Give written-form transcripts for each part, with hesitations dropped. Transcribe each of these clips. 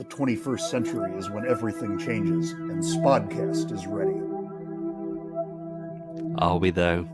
The 21st century is when everything changes, and Spodcast is ready. Are we though?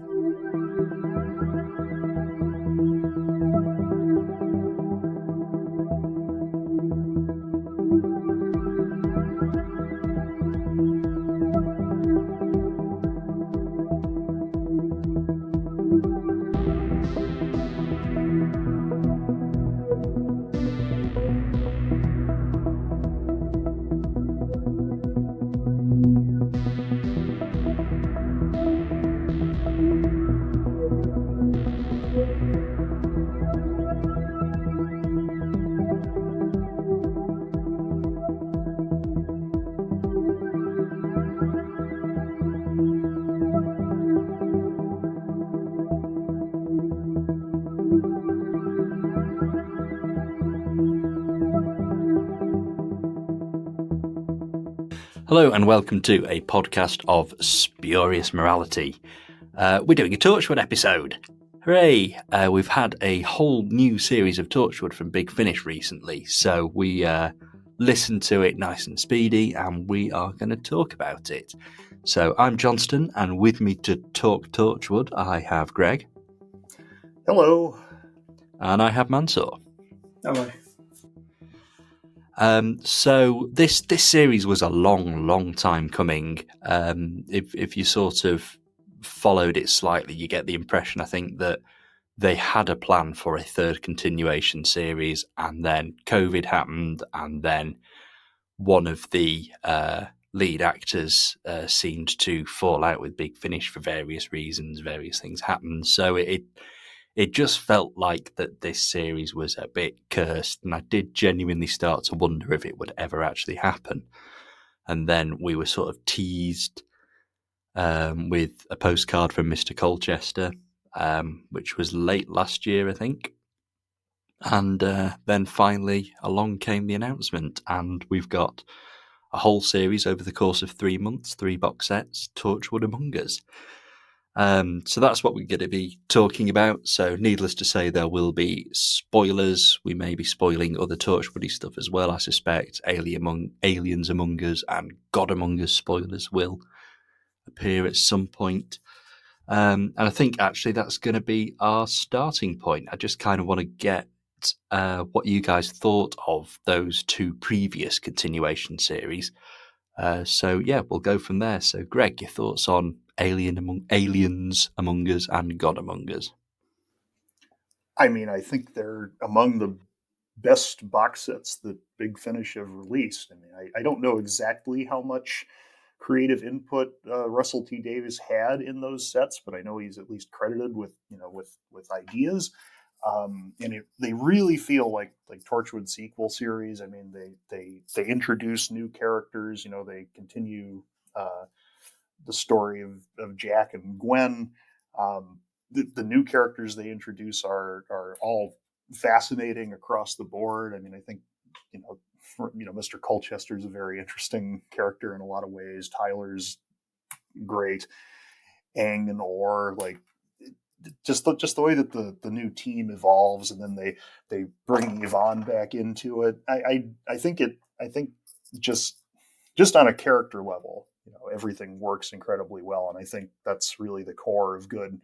Hello and welcome to a podcast of spurious morality. We're doing a Torchwood episode. Hooray! We've had a whole new series of Torchwood from Big Finish recently, so we listened to it nice and speedy and we are going to talk about it. So I'm Johnstone, and with me to talk Torchwood I have Greg. Hello. And I have Mansoor. Hello. So this series was a long time coming. If you sort of followed it slightly, you get the impression, I think, that they had a plan for a third continuation series, and then COVID happened, and then one of the lead actors seemed to fall out with Big Finish for various reasons. Various things happened, so it just felt like that this series was a bit cursed, and I did genuinely start to wonder if it would ever actually happen. And then we were sort of teased with a postcard from Mr. Colchester, which was late last year, I think. And then finally along came the announcement, and we've got a whole series over the course of 3 months, 3 box sets, Torchwood Among Us. So that's what we're going to be talking about. So needless to say, there will be spoilers. We may be spoiling other Torchwoody stuff as well, I suspect. Aliens Among Us and God Among Us spoilers will appear at some point. And I think actually that's going to be our starting point. I just kind of want to get what you guys thought of those 2 previous continuation series. So yeah, we'll go from there. So Greg, your thoughts on Aliens Among Us and God Among Us? I mean, I think they're among the best box sets that Big Finish have released. I mean, I don't know exactly how much creative input Russell T. Davies had in those sets, but I know he's at least credited with ideas. And they really feel like Torchwood sequel series. I mean, they introduce new characters. They continue the story of Jack and Gwen. The new characters they introduce are all fascinating across the board. I mean, I think Mr. Colchester is a very interesting character in a lot of ways. Tyler's great. Ang and Orr, just the way that the new team evolves, and then they bring Yvonne back into it. I think just on a character level, everything works incredibly well, and I think that's really the core of good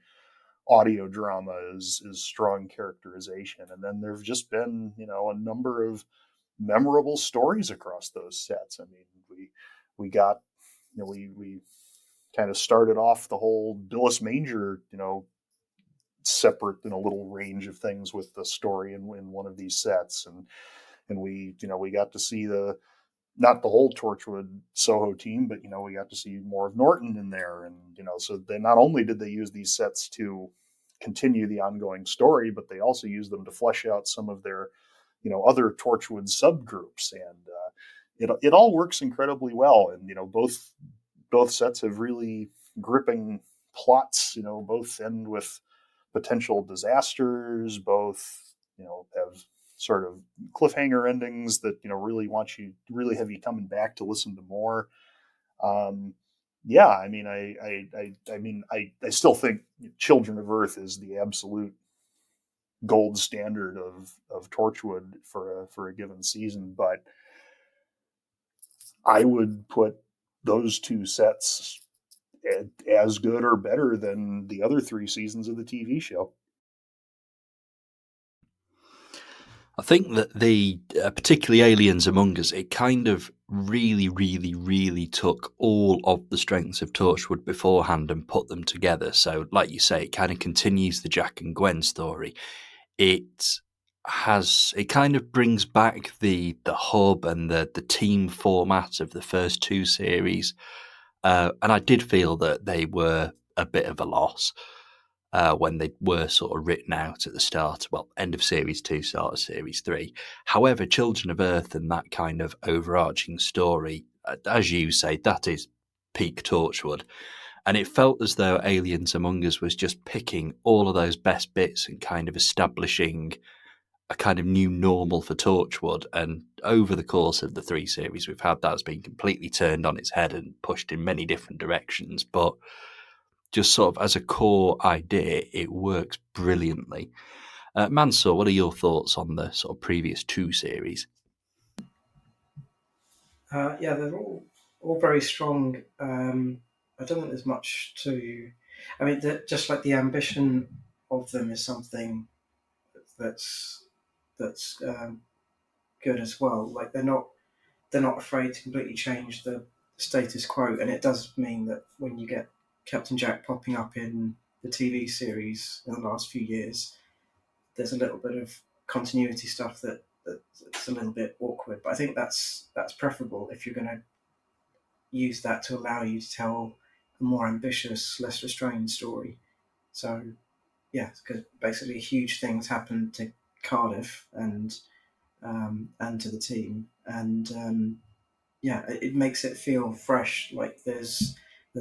audio drama is strong characterization. And then there've just been a number of memorable stories across those sets. I mean, we got we kind of started off the whole Billis Manger separate in a little range of things with the story in one of these sets, and we got to see not the whole Torchwood Soho team, but we got to see more of Norton in there. And so they not only did they use these sets to continue the ongoing story, but they also used them to flesh out some of their other Torchwood subgroups, and it all works incredibly well. And both sets have really gripping plots. Both end with potential disasters. Both have sort of cliffhanger endings that really have you coming back to listen to more. Yeah, I mean, I still think Children of Earth is the absolute gold standard of Torchwood for a given season. But I would put those two sets as good or better than the other three seasons of the TV show. I think that the particularly Aliens Among Us, it kind of really, really, really took all of the strengths of Torchwood beforehand and put them together. So, like you say, it kind of continues the Jack and Gwen story. It kind of brings back the hub and the team format of the first two series, and I did feel that they were a bit of a loss when they were sort of written out at the start, well, end of series 2, start of series 3. However, Children of Earth and that kind of overarching story, as you say, that is peak Torchwood. And it felt as though Aliens Among Us was just picking all of those best bits and kind of establishing a kind of new normal for Torchwood. And over the course of the 3 series we've had, that's been completely turned on its head and pushed in many different directions. But just sort of as a core idea, it works brilliantly. Mansoor, what are your thoughts on the sort of previous 2 series? Yeah, they're all very strong. I don't think there's much to. I mean, just like the ambition of them is something that's that's good as well. Like they're not afraid to completely change the status quo, and it does mean that when you get Captain Jack popping up in the TV series in the last few years, there's a little bit of continuity stuff that's a little bit awkward. But I think that's preferable if you're going to use that to allow you to tell a more ambitious, less restrained story. So yeah, because basically huge things happen to Cardiff and to the team, and yeah, it makes it feel fresh, like there's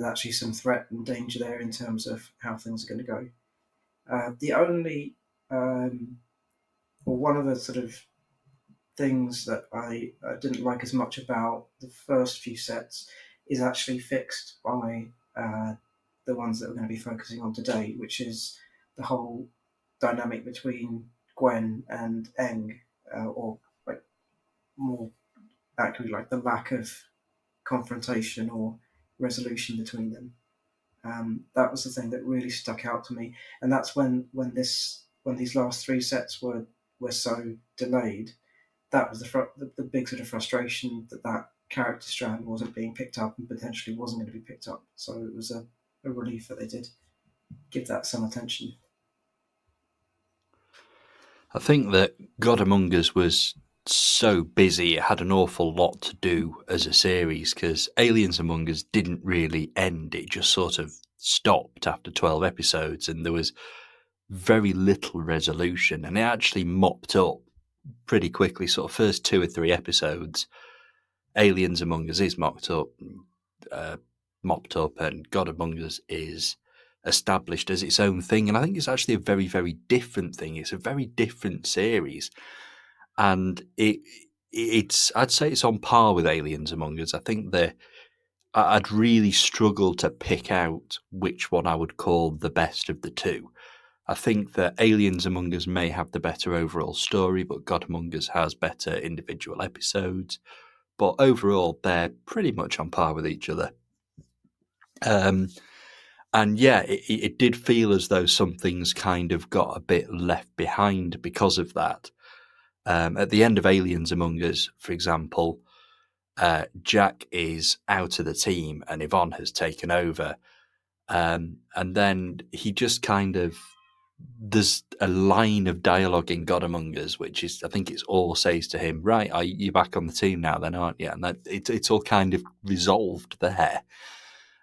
actually some threat and danger there in terms of how things are going to go. The only or one of the sort of things that I didn't like as much about the first few sets is actually fixed by the ones that we're going to be focusing on today, which is the whole dynamic between Gwen and Eng, or like more accurately, like the lack of confrontation or resolution between them. That was the thing that really stuck out to me, and that's when these last 3 sets were so delayed. That was the big sort of frustration that character strand wasn't being picked up and potentially wasn't going to be picked up. So it was a relief that they did give that some attention. I think that God Among Us was so busy, it had an awful lot to do as a series because Aliens Among Us didn't really end. It just sort of stopped after 12 episodes and there was very little resolution, and it actually mopped up pretty quickly. Sort of first 2 or 3 episodes, Aliens Among Us is mopped up, and God Among Us is established as its own thing. And I think it's actually a very, very different thing. It's a very different series, and it's I'd say it's on par with Aliens Among Us. I think I'd really struggle to pick out which one I would call the best of the 2. I think that Aliens Among Us may have the better overall story, but God Among Us has better individual episodes. But overall, they're pretty much on par with each other. And yeah, it did feel as though some things kind of got a bit left behind because of that. At the end of Aliens Among Us, for example, Jack is out of the team and Yvonne has taken over. And then he just kind of, there's a line of dialogue in God Among Us, which is, I think it's all says to him, right, you're back on the team now then, aren't you? And that it's all kind of resolved there.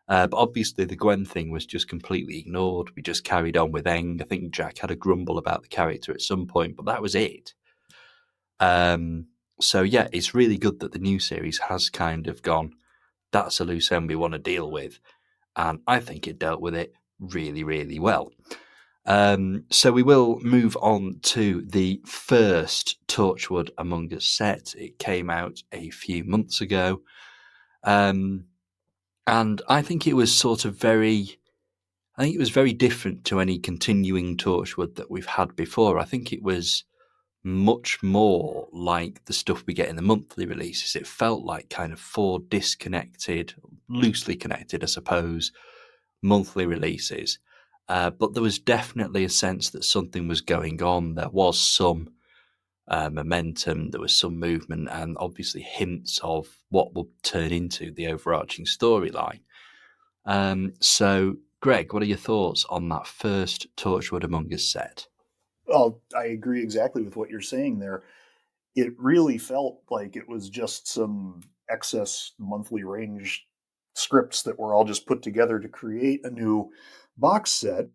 But obviously the Gwen thing was just completely ignored. We just carried on with Eng. I think Jack had a grumble about the character at some point, but that was it. So yeah, it's really good that the new series has kind of gone, that's a loose end we want to deal with. And I think it dealt with it really, really well. So we will move on to the first Torchwood Among Us set. It came out a few months ago. And I think it was very different to any continuing Torchwood that we've had before. I think it was much more like the stuff we get in the monthly releases. It felt like kind of 4 disconnected, loosely connected, I suppose, monthly releases. But there was definitely a sense that something was going on. There was some momentum, there was some movement, and obviously hints of what will turn into the overarching storyline. So, Greg, what are your thoughts on that first Torchwood Among Us set? Well, I agree exactly with what you're saying there. It really felt like it was just some excess monthly range scripts that were all just put together to create a new box set.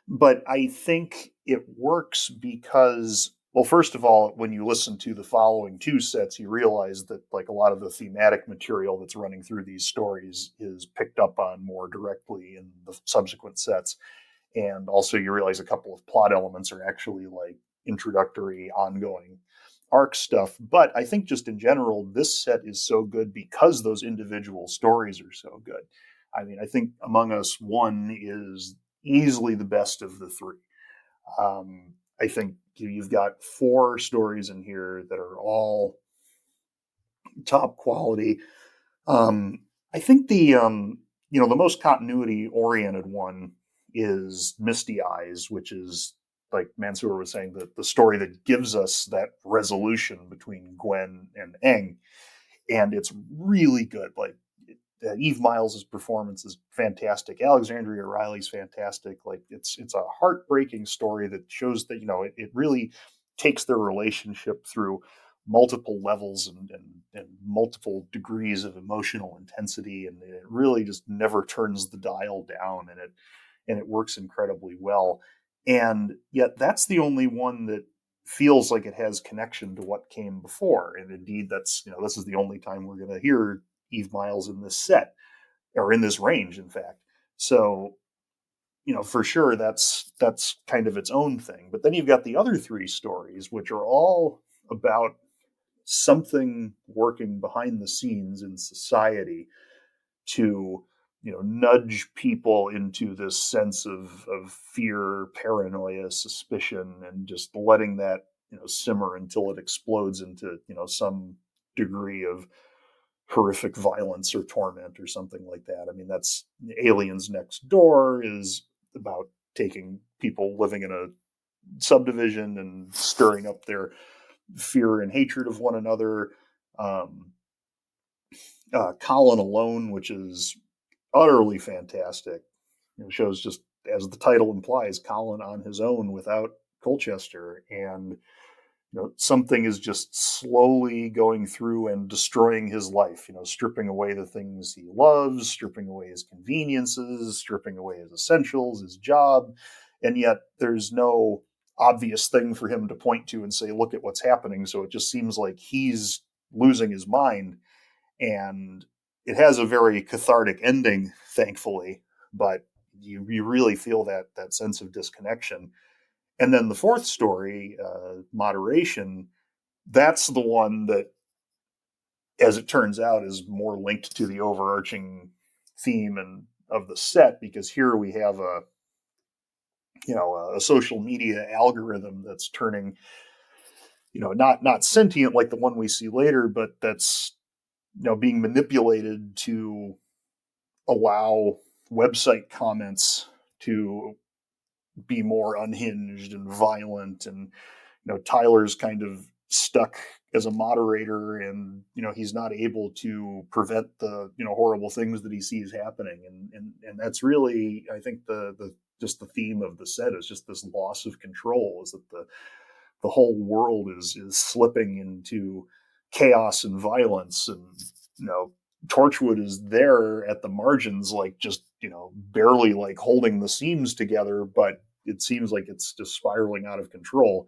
But I think it works because, well, first of all, when you listen to the following 2 sets, you realize that like a lot of the thematic material that's running through these stories is picked up on more directly in the subsequent sets. And also you realize a couple of plot elements are actually like introductory, ongoing arc stuff. But I think just in general, this set is so good because those individual stories are so good. I mean, I think Among Us 1 is easily the best of the 3. I think you've got 4 stories in here that are all top quality. I think the most continuity oriented one is Misty Eyes, which is like Mansoor was saying, the story that gives us that resolution between Gwen and Eng, and it's really good. Like Eve Miles's performance is fantastic. Alexandria Riley's fantastic. Like it's a heartbreaking story that shows that it really takes their relationship through multiple levels and multiple degrees of emotional intensity, and it really just never turns the dial down, and it works incredibly well. And yet that's the only one that feels like it has connection to what came before. And indeed, that's this is the only time we're going to hear Eve Miles in this set, or in this range, in fact. So, for sure, that's kind of its own thing. But then you've got the other 3 stories, which are all about something working behind the scenes in society to nudge people into this sense of fear, paranoia, suspicion, and just letting that simmer until it explodes into some degree of horrific violence or torment or something like that. I mean, that's Aliens Next Door is about taking people living in a subdivision and stirring up their fear and hatred of one another. Colin Alone, which is utterly fantastic, shows just as the title implies, Colin on his own without Colchester, and something is just slowly going through and destroying his life, stripping away the things he loves, stripping away his conveniences, stripping away his essentials, his job. And yet there's no obvious thing for him to point to and say, look at what's happening. So it just seems like he's losing his mind. And it has a very cathartic ending, thankfully, but you really feel that sense of disconnection. And then the 4th story, Moderation, that's the one that, as it turns out, is more linked to the overarching theme and of the set, because here we have a social media algorithm that's turning, not sentient like the one we see later, but that's being manipulated to allow website comments to be more unhinged and violent. And Tyler's kind of stuck as a moderator, and he's not able to prevent the horrible things that he sees happening. And that's really, I think, the just the theme of the set is just this loss of control, is that the whole world is slipping into chaos and violence. And Torchwood is there at the margins, like just barely like holding the seams together, but it seems like it's just spiraling out of control.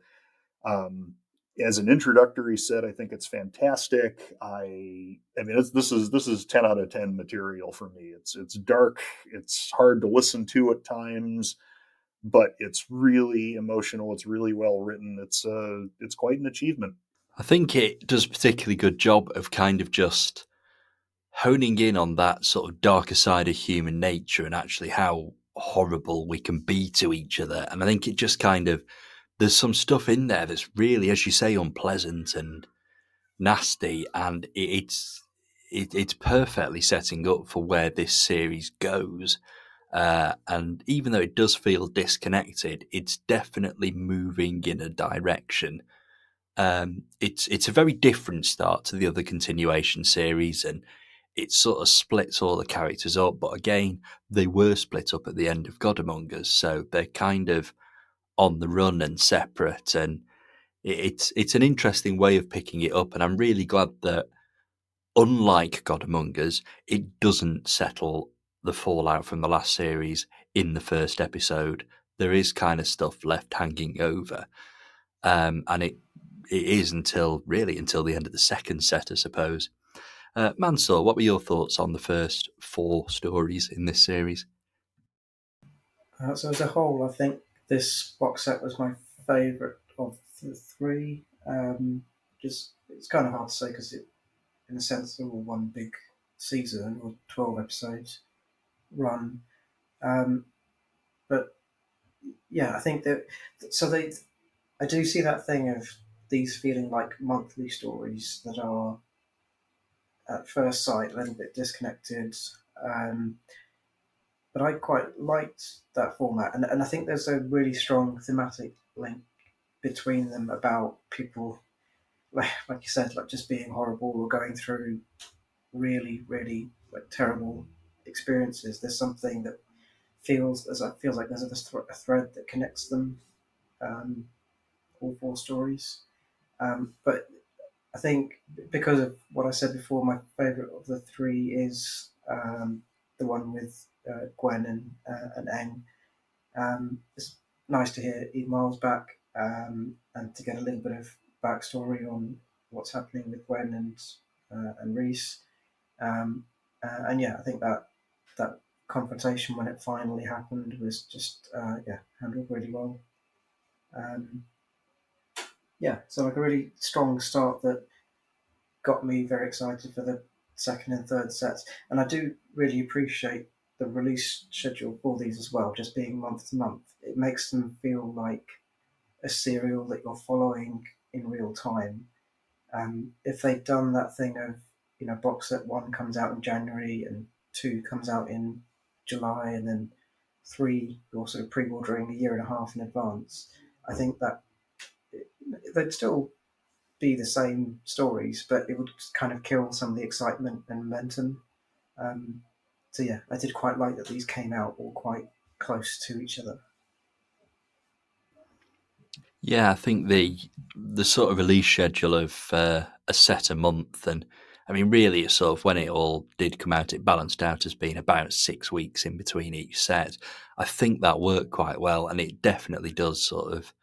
As an introductory set, I think it's fantastic. I mean, this is 10 out of 10 material for me. It's dark, it's hard to listen to at times, but it's really emotional. It's really well written. It's quite an achievement. I think it does a particularly good job of kind of just honing in on that sort of darker side of human nature and actually how horrible we can be to each other. And I think it just kind of there's some stuff in there that's really, as you say, unpleasant and nasty, and it's perfectly setting up for where this series goes. And even though it does feel disconnected, it's definitely moving in a direction. It's a very different start to the other continuation series, and it sort of splits all the characters up. But again, they were split up at the end of God Among Us, so they're kind of on the run and separate. And it's an interesting way of picking it up, and I'm really glad that, unlike God Among Us, it doesn't settle the fallout from the last series in the first episode. There is kind of stuff left hanging over, and it is until the end of the second set, I suppose. Mansoor, what were your thoughts on the first 4 stories in this series? So as a whole, I think this box set was my favourite of the 3. Just it's kind of hard to say because in a sense, they're all one big season or 12 episodes run. But yeah, I think that I do see that thing of these feeling like monthly stories that are at first sight a little bit disconnected. But I quite liked that format, and I think there's a really strong thematic link between them about people, like you said, like just being horrible or going through really, really like terrible experiences. There's something that feels like there's a thread that connects them, um, all 4 stories. But I think because of what I said before, my favourite of the 3 is the one with Gwen and Aang. It's nice to hear Eve Miles back, and to get a little bit of backstory on what's happening with Gwen and Reese. And yeah, I think that confrontation when it finally happened was just handled really well. Yeah, so like a really strong start that got me very excited for the second and third sets, and I do really appreciate the release schedule for these as well, just being month to month. It makes them feel like a serial that you're following in real time. If they'd done that thing of, box set 1 comes out in January and 2 comes out in July, and then 3 you're sort of pre-ordering a year and a half in advance, I think that they'd still be the same stories, but it would kind of kill some of the excitement and momentum. So yeah, I did quite like that these came out all quite close to each other. Yeah, I think the sort of release schedule of a set a month, and I mean, really, it's sort of when it all did come out, it balanced out as being about 6 weeks in between each set. I think that worked quite well, and it definitely does sort of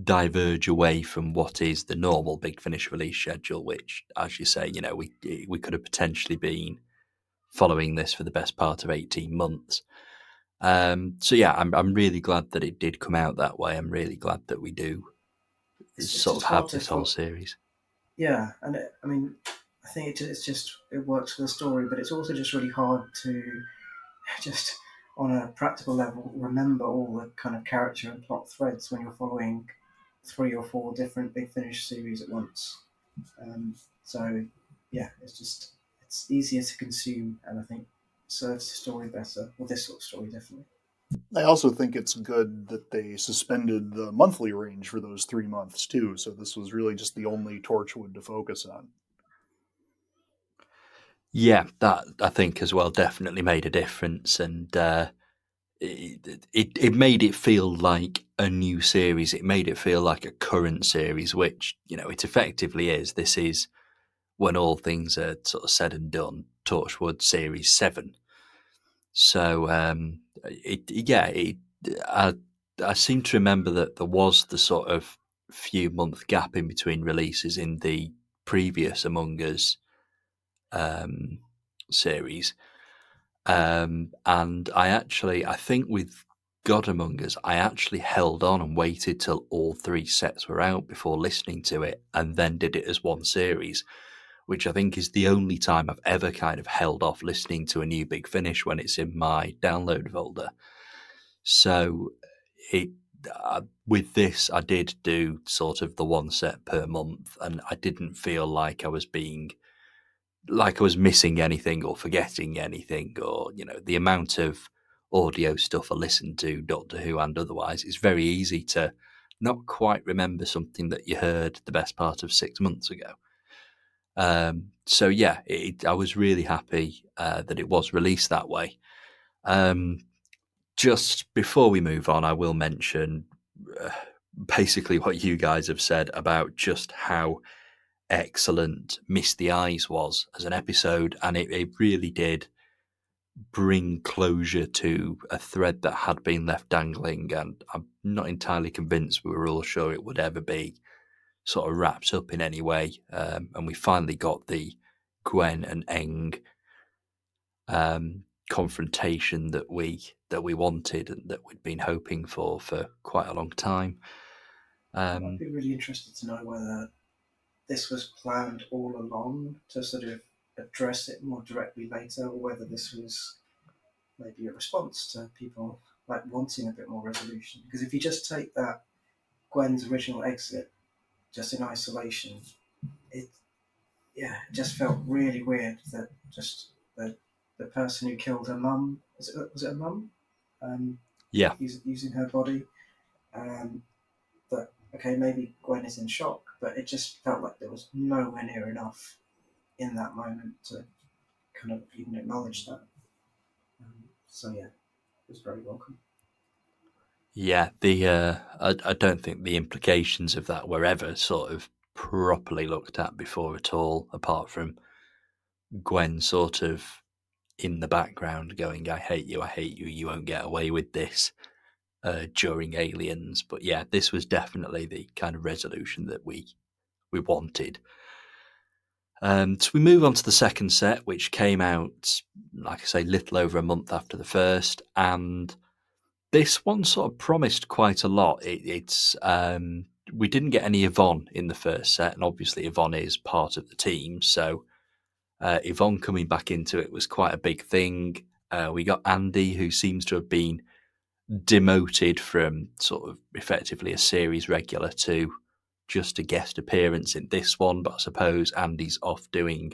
diverge away from what is the normal Big Finish release schedule, which, as you say, we could have potentially been following this for the best part of 18 months. So yeah, I'm really glad that it did come out that way. I'm really glad that we do It's sort of just hard have to this whole series. Yeah, and I mean, I think it works for the story, but it's also just really hard to just on a practical level remember all the kind of character and plot threads when you're following 3 or 4 different Big Finish series at once. So yeah, it's easier to consume, and I think serves the story better. Well, this sort of story definitely. I also think it's good that they suspended the monthly range for those 3 months too. So this was really just the only Torchwood to focus on. Yeah, that I think as well definitely made a difference, and it made it feel like a new series. It made it feel like a current series, which it effectively is. This is, when all things are sort of said and done, Torchwood Series 7. So I seem to remember that there was the sort of few month gap in between releases in the previous Among Us series. And I think with God Among Us, I actually held on and waited till all 3 sets were out before listening to it, and then did it as one series, which I think is the only time I've ever kind of held off listening to a new Big Finish when it's in my download folder. So with this, I did do sort of the one set per month, and I didn't feel like I was missing anything or forgetting anything, or the amount of audio stuff I listened to, Doctor Who and otherwise. It's very easy to not quite remember something that you heard the best part of 6 months ago. So yeah, I was really happy that it was released that way. Just before we move on, I will mention basically what you guys have said about just how excellent Miss the Eyes was as an episode, and it really did bring closure to a thread that had been left dangling, and I'm not entirely convinced we were all sure it would ever be sort of wrapped up in any way. And we finally got the Gwen and Eng confrontation that we wanted and that we'd been hoping for quite a long time. I'd be really interested to know whether this was planned all along to sort of address it more directly later, or whether this was maybe a response to people like wanting a bit more resolution. Because if you just take that Gwen's original exit just in isolation, it just felt really weird that just the person who killed her mum, was it her mum? Yeah. Using her body. That okay, maybe Gwen is in shock, but it just felt like there was nowhere near enough in that moment to kind of even acknowledge that. So yeah, it was very welcome. Yeah, I don't think the implications of that were ever sort of properly looked at before at all, apart from Gwen sort of in the background going, I hate you, you won't get away with this," during Aliens. But yeah, this was definitely the kind of resolution that we wanted. So we move on to the second set, which came out, like I say, little over a month after the first, and this one sort of promised quite a lot. We didn't get any Yvonne in the first set, and obviously Yvonne is part of the team, so Yvonne coming back into it was quite a big thing. We got Andy, who seems to have been demoted from sort of effectively a series regular to just a guest appearance in this one, but I suppose Andy's off doing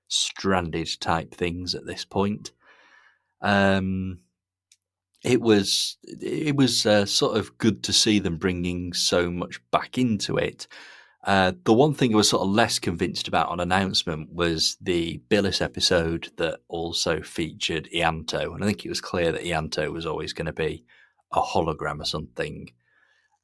stranded type things at this point. It was sort of good to see them bringing so much back into it. The one thing I was sort of less convinced about on announcement was the Billis episode that also featured Ianto, and I think it was clear that Ianto was always going to be a hologram or something.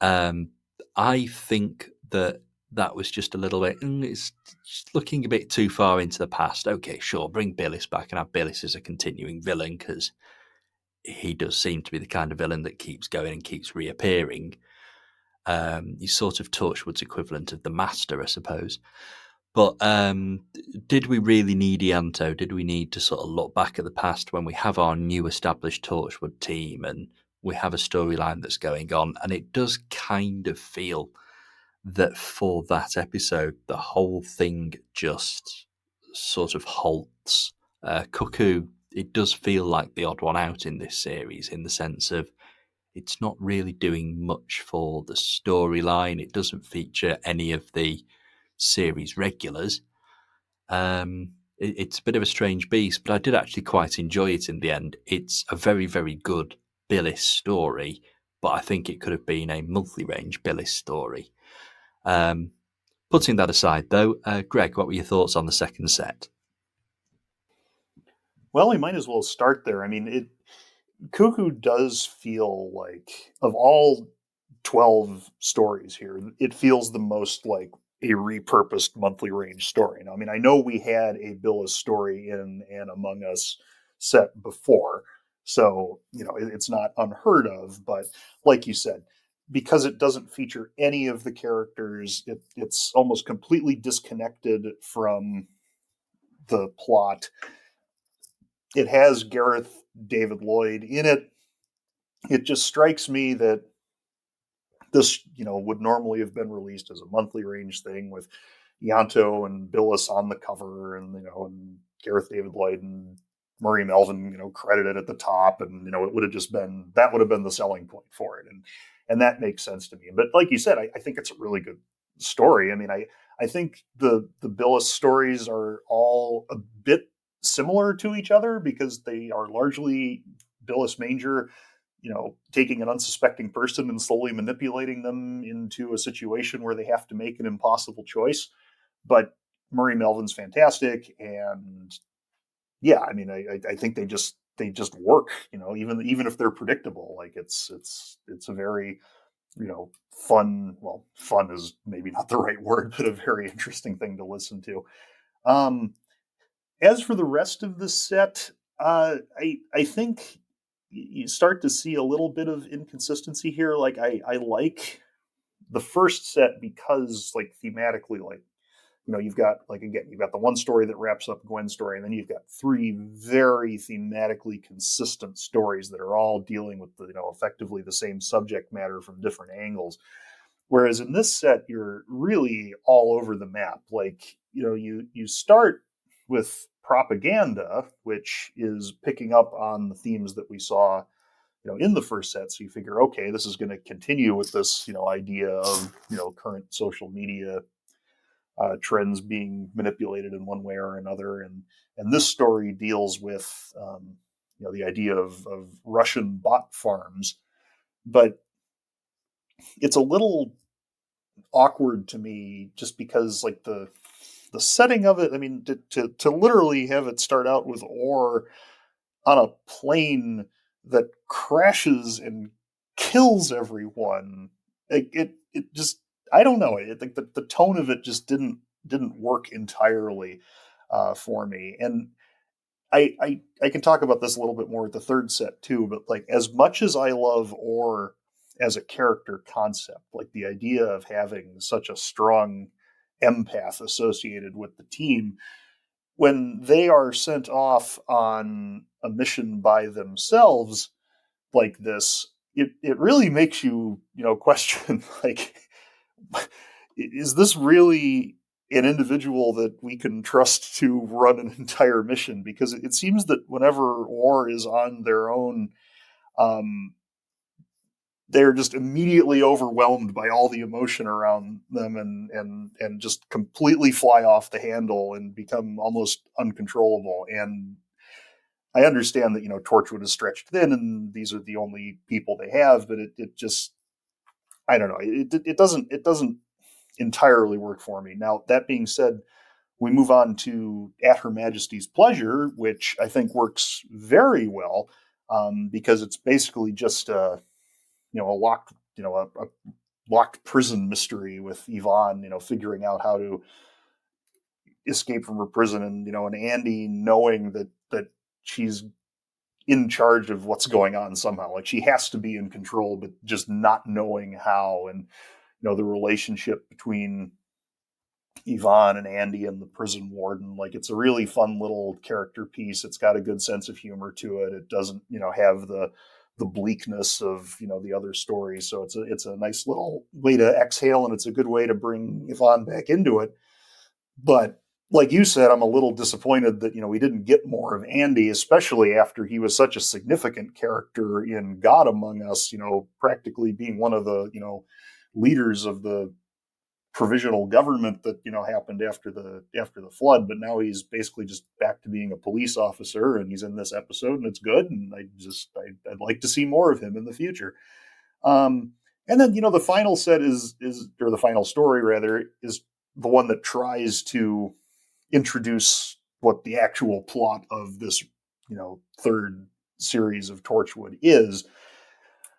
I think that was just a little bit, it's just looking a bit too far into the past. Okay, sure, bring Billis back and have Billis as a continuing villain, because he does seem to be the kind of villain that keeps going and keeps reappearing. He's sort of Torchwood's equivalent of the Master, I suppose. But did we really need Ianto? Did we need to sort of look back at the past when we have our new established Torchwood team and we have a storyline that's going on? And it does kind of feel that for that episode, the whole thing just sort of halts. Cuckoo, it does feel like the odd one out in this series, in the sense of it's not really doing much for the storyline. It doesn't feature any of the series regulars. It's a bit of a strange beast, but I did actually quite enjoy it in the end. It's a very, very good Billis story, but I think it could have been a monthly range Billis story. Putting that aside, though, Greg, what were your thoughts on the second set? Well, we might as well start there. I mean, Cuckoo does feel like, of all 12 stories here, it feels the most like a repurposed monthly range story. Now, I mean, I know we had a Billis story in an Among Us set before, so, it's not unheard of, but like you said, because it doesn't feature any of the characters, it's almost completely disconnected from the plot. It has Gareth David Lloyd in it. It just strikes me that this, would normally have been released as a monthly range thing with Ianto and Billis on the cover, and and Gareth David Lloyd and Murray Melvin, credited at the top, and it would have just been that would have been the selling point for it, and that makes sense to me. But like you said, I think it's a really good story. I mean, I think the Billis stories are all a bit similar to each other because they are largely Billis Manger, taking an unsuspecting person and slowly manipulating them into a situation where they have to make an impossible choice. But Murray Melvin's fantastic, and yeah, I mean, I think they just work, even if they're predictable. Like it's a very, fun. Well, fun is maybe not the right word, but a very interesting thing to listen to. Um, as for the rest of the set, I think you start to see a little bit of inconsistency here. Like I like the first set because like thematically, like you've got like again, you've got the one story that wraps up Gwen's story, and then you've got three very thematically consistent stories that are all dealing with the, effectively the same subject matter from different angles. Whereas in this set, you're really all over the map. Like, you start with propaganda, which is picking up on the themes that we saw, in the first set. So you figure, okay, this is going to continue with this, idea of, current social media trends being manipulated in one way or another. And this story deals with, the idea of Russian bot farms, but it's a little awkward to me just because like the setting of it. I mean, to literally have it start out with Orr on a plane that crashes and kills everyone. It just, I don't know. I think the tone of it just didn't work entirely for me. And I can talk about this a little bit more with the third set too. But like as much as I love Orr as a character concept, like the idea of having such a strong empath associated with the team, when they are sent off on a mission by themselves like this, it really makes you, question like, is this really an individual that we can trust to run an entire mission? Because it seems that whenever War is on their own, um, they're just immediately overwhelmed by all the emotion around them, and just completely fly off the handle and become almost uncontrollable. And I understand that Torchwood is stretched thin, and these are the only people they have, but it just, I don't know, it doesn't entirely work for me. Now that being said, we move on to At Her Majesty's Pleasure, which I think works very well, because it's basically just a locked a locked prison mystery with Yvonne, figuring out how to escape from her prison, and Andy knowing that she's in charge of what's going on somehow. Like she has to be in control, but just not knowing how. And the relationship between Yvonne and Andy and the prison warden, like it's a really fun little character piece. It's got a good sense of humor to it. It doesn't have the bleakness of the other stories. So it's a nice little way to exhale, and it's a good way to bring Yvonne back into it. But like you said, I'm a little disappointed that we didn't get more of Andy, especially after he was such a significant character in God Among Us. Practically being one of the leaders of the provisional government that happened after the flood. But now he's basically just back to being a police officer, and he's in this episode, and it's good. And I'd like to see more of him in the future. And then the final set is or the final story rather is the one that tries to introduce what the actual plot of this third series of Torchwood is,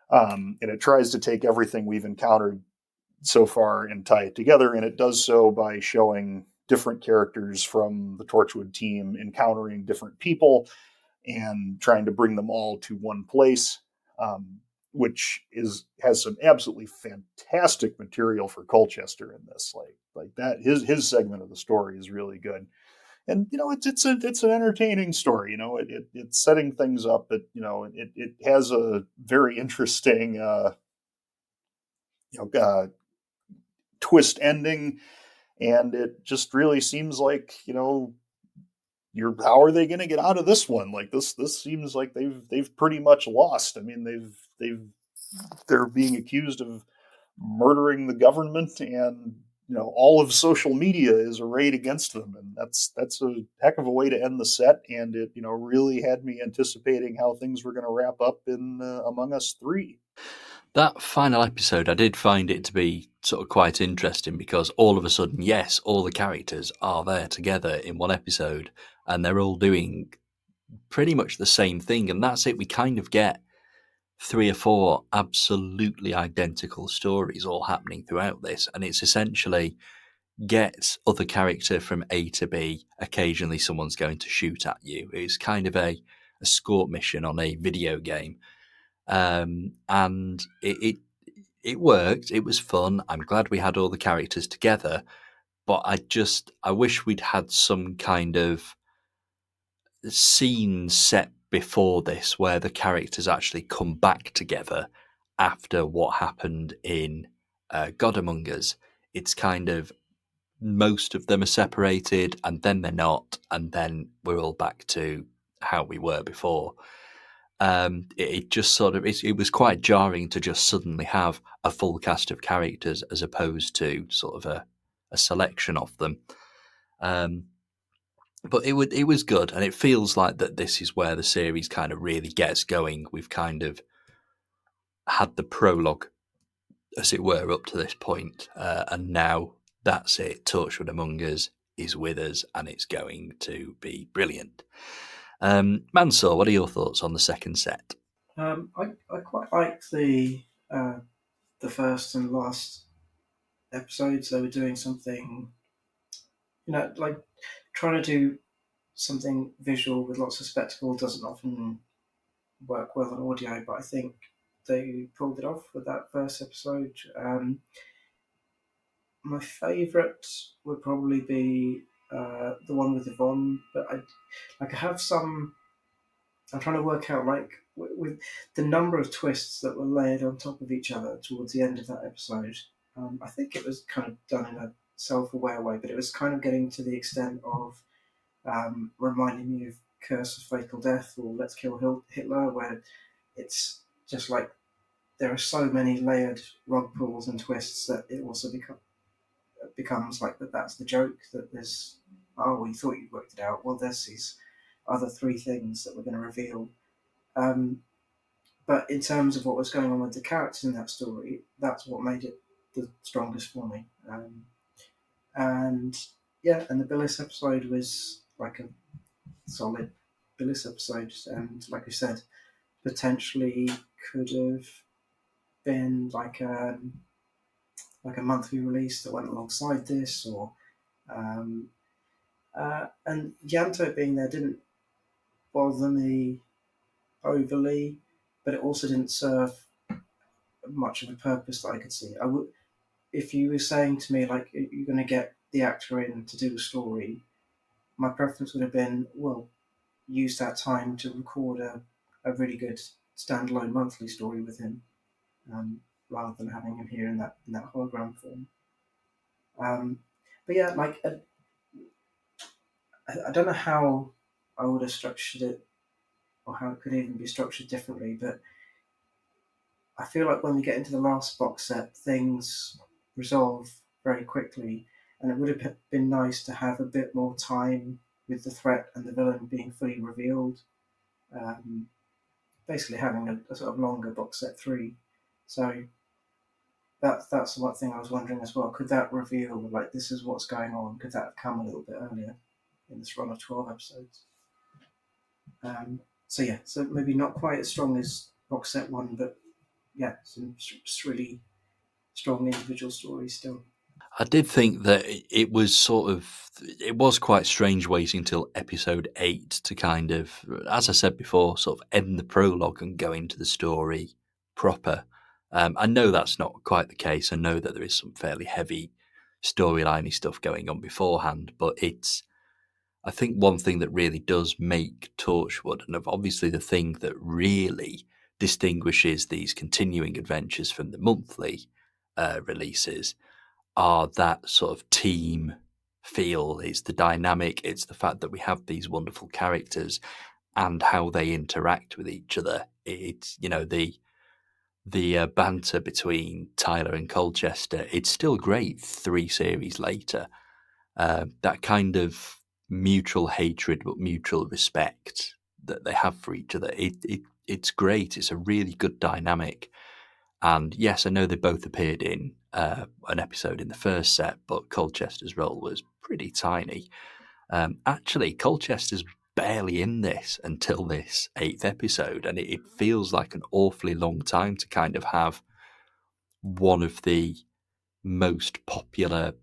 and it tries to take everything we've encountered so far and tie it together, and it does so by showing different characters from the Torchwood team encountering different people and trying to bring them all to one place, which has some absolutely fantastic material for Colchester in this. Like that, his segment of the story is really good, and it's an entertaining story. It's setting things up, but it has a very interesting twist ending, and it just really seems like how are they going to get out of this one? Like this seems like they've pretty much lost. I mean, they're being accused of murdering the government, and all of social media is arrayed against them, and that's a heck of a way to end the set. And it really had me anticipating how things were going to wrap up in Among Us 3. That final episode, I did find it to be sort of quite interesting because all of a sudden, yes, all the characters are there together in one episode and they're all doing pretty much the same thing. And that's it. We kind of get 3 or 4 absolutely identical stories all happening throughout this. And it's essentially get other character from A to B. Occasionally someone's going to shoot at you. It's kind of a escort mission on a video game. And it worked. It was fun. I'm glad we had all the characters together, but I wish we'd had some kind of scene set before this where the characters actually come back together after what happened in God Among Us. It's kind of most of them are separated and then they're not, and then we're all back to how we were before. It just sort of it was quite jarring to just suddenly have a full cast of characters as opposed to sort of a selection of them. But it was good, and it feels like that this is where the series kind of really gets going. We've kind of had the prologue, as it were, up to this point, and now that's it. Torchwood Among Us is with us, and it's going to be brilliant. Mansoor, what are your thoughts on the second set? I quite like the first and last episodes. They were doing something, like trying to do something visual with lots of spectacle doesn't often work well on audio, but I think they pulled it off with that first episode. My favourite would probably be the one with Yvonne, but I have some. I'm trying to work out with the number of twists that were layered on top of each other towards the end of that episode. I think it was kind of done in a self-aware way, but it was kind of getting to the extent of reminding me of Curse of Fatal Death or Let's Kill Hitler, where it's just like there are so many layered rug pulls and twists that it also becomes like that's the joke, that there's, oh, we thought you worked it out, well, there's these other 3 things that we're going to reveal. But in terms of what was going on with the characters in that story, that's what made it the strongest for me. And the Billis episode was like a solid Billis episode, and like I said, potentially could have been like a monthly release that went alongside this, or and Yanto being there didn't bother me overly, but it also didn't serve much of a purpose that I could see. I would, if you were saying to me like you're going to get the actor in to do the story, my preference would have been, well, use that time to record a really good standalone monthly story with him, rather than having him here in that hologram form. But yeah, like I don't know how I would have structured it, or how it could even be structured differently, but I feel like when we get into the last box set, things resolve very quickly, and it would have been nice to have a bit more time with the threat and the villain being fully revealed. Basically, having a sort of longer box set 3. So that's one thing I was wondering as well. Could that reveal, like, this is what's going on? Could that have come a little bit earlier in this run of 12 episodes? So maybe not quite as strong as box set 1, but yeah, some really strong individual stories still. I did think that it was quite strange waiting till episode 8 to kind of, as I said before, sort of end the prologue and go into the story proper. I know that's not quite the case. I know that there is some fairly heavy storyliney stuff going on beforehand, but I think one thing that really does make Torchwood, and obviously the thing that really distinguishes these continuing adventures from the monthly releases, are that sort of team feel, it's the dynamic, it's the fact that we have these wonderful characters and how they interact with each other. It's, the banter between Tyler and Colchester, it's still great 3 series later. That kind of mutual hatred but mutual respect that they have for each other, it's great. It's a really good dynamic. And yes, I know they both appeared in an episode in the first set, but Colchester's role was pretty tiny. Actually, Colchester's barely in this until this 8th episode, and it feels like an awfully long time to kind of have one of the most popular,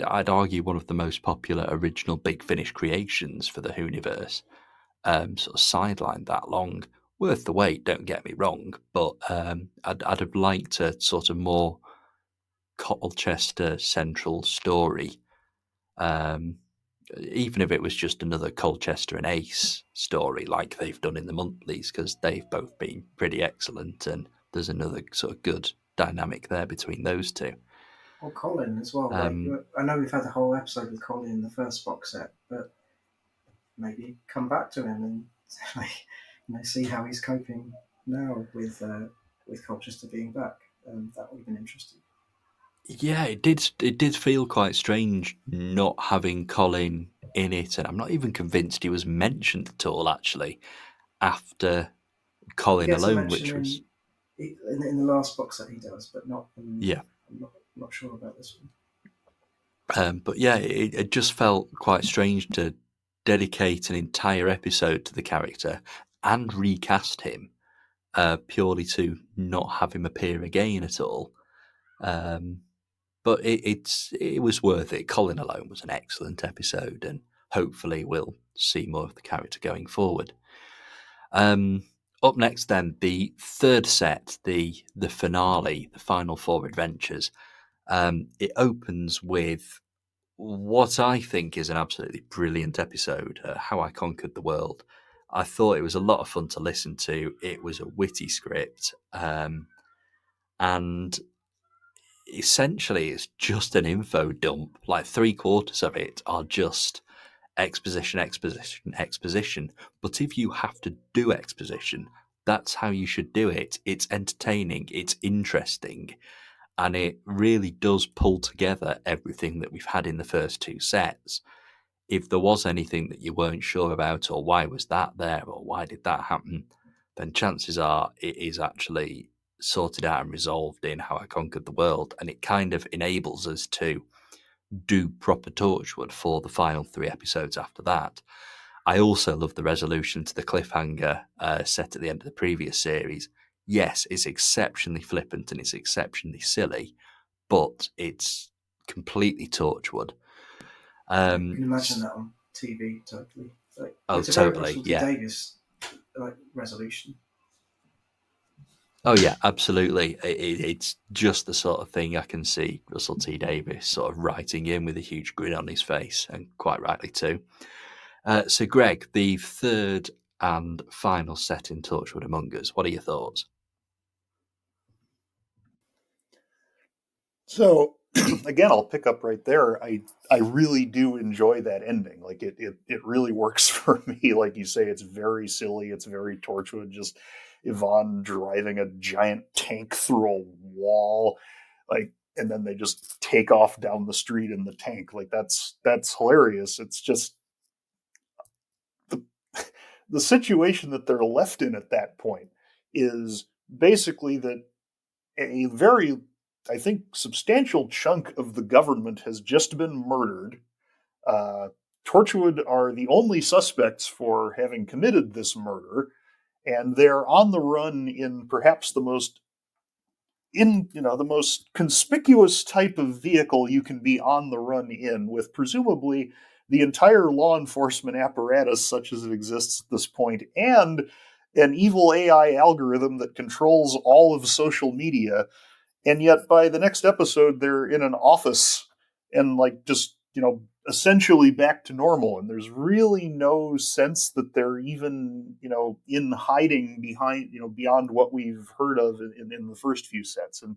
I'd argue one of the most popular original Big Finish creations for the Hooniverse, sort of sidelined that long. Worth the wait, don't get me wrong, but I'd have liked a sort of more Colchester central story. Even if it was just another Colchester and Ace story like they've done in the monthlies, because they've both been pretty excellent, and there's another sort of good dynamic there between those two. Or Colin as well. Like, I know we've had a whole episode with Colin in the first box set, but maybe come back to him and see how he's coping now with Colchester being back. That would have been interesting. Yeah, it did feel quite strange not having Colin in it, and I'm not even convinced he was mentioned at all, actually, after Colin alone, which was... In the last box set he does, but not Yeah. I'm not sure about this one. But yeah, it just felt quite strange to dedicate an entire episode to the character and recast him purely to not have him appear again at all. But it was worth it. Colin alone was an excellent episode, and hopefully we'll see more of the character going forward. Up next, then, the third set, the finale, the final 4 adventures. It opens with what I think is an absolutely brilliant episode, How I Conquered the World. I thought it was a lot of fun to listen to. It was a witty script, and essentially it's just an info dump. Like 3/4 of it are just exposition, exposition, exposition. But if you have to do exposition, that's how you should do it. It's entertaining, it's interesting, and it really does pull together everything that we've had in the first 2 sets. If there was anything that you weren't sure about, or why was that there, or why did that happen, then chances are it is actually sorted out and resolved in How I Conquered the World, and it kind of enables us to do proper Torchwood for the final 3 episodes after that. I also love the resolution to the cliffhanger set at the end of the previous series. Yes, it's exceptionally flippant and it's exceptionally silly, but it's completely Torchwood. I can imagine that on TV totally. It's a totally, very Russell T yeah. Davies resolution. Oh yeah, absolutely. It's just the sort of thing I can see Russell T Davies sort of writing in with a huge grin on his face, and quite rightly too. So, Greg, the third and final set in Torchwood Among Us, what are your thoughts? So again, I'll pick up right there. I really do enjoy that ending. Like it really works for me. Like you say, it's very silly. It's very Torchwood. Just Yvonne driving a giant tank through a wall, like, and then they just take off down the street in the tank. Like that's hilarious. It's just the the situation that they're left in at that point is basically that a very, I think, substantial chunk of the government has just been murdered. Uh, Torchwood are the only suspects for having committed this murder, and they're on the run in perhaps the most the most conspicuous type of vehicle you can be on the run in, with presumably the entire law enforcement apparatus such as it exists at this point, and an evil AI algorithm that controls all of social media. And yet by the next episode they're in an office and like just essentially back to normal, and there's really no sense that they're even in hiding behind beyond what we've heard of in the first few sets. And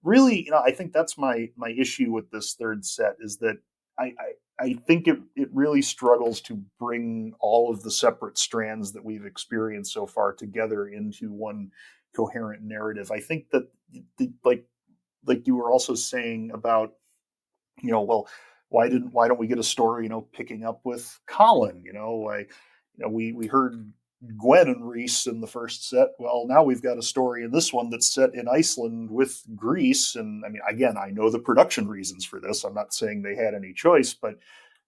really, I think that's my issue with this third set, is that I think it really struggles to bring all of the separate strands that we've experienced so far together into one coherent narrative. I think that like you were also saying about, well, why don't we get a story, picking up with Colin, we heard Gwen and Reese in the first set. Well, now we've got a story in this one that's set in Iceland with Greece. And I mean, again, I know the production reasons for this. I'm not saying they had any choice, but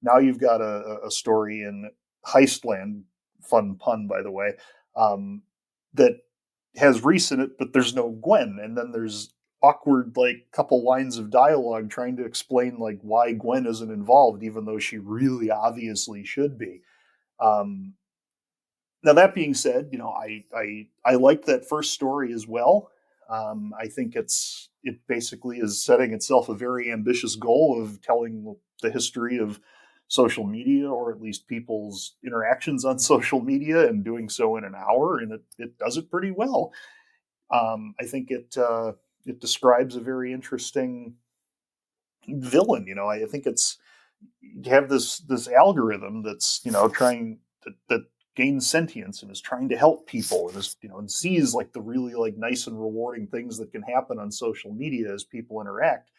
now you've got a story in Heistland, fun pun, by the way, that has Reese in it, but there's no Gwen. And then there's awkward, like, couple lines of dialogue trying to explain, like, why Gwen isn't involved, even though she really obviously should be. Um, Now that being said, I liked that first story as well. I think it basically is setting itself a very ambitious goal of telling the history of social media, or at least people's interactions on social media, and doing so in an hour, and it does it pretty well. I think it describes a very interesting villain. I think it's you have this algorithm that's trying that gains sentience and is trying to help people, and is and sees like the really like nice and rewarding things that can happen on social media as people interact,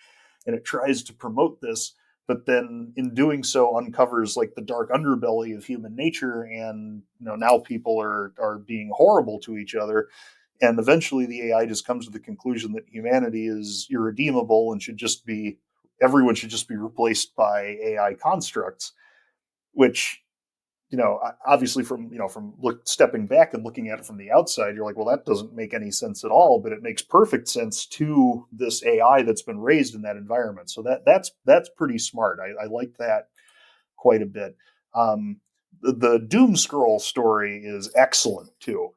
and it tries to promote this, but then in doing so uncovers like the dark underbelly of human nature, and now people are being horrible to each other, and eventually the AI just comes to the conclusion that humanity is irredeemable and everyone should just be replaced by AI constructs, which, obviously stepping back and looking at it from the outside, you're like, well, that doesn't make any sense at all, but it makes perfect sense to this AI that's been raised in that environment. So that's pretty smart. I like that quite a bit. The Doom Scroll story is excellent too.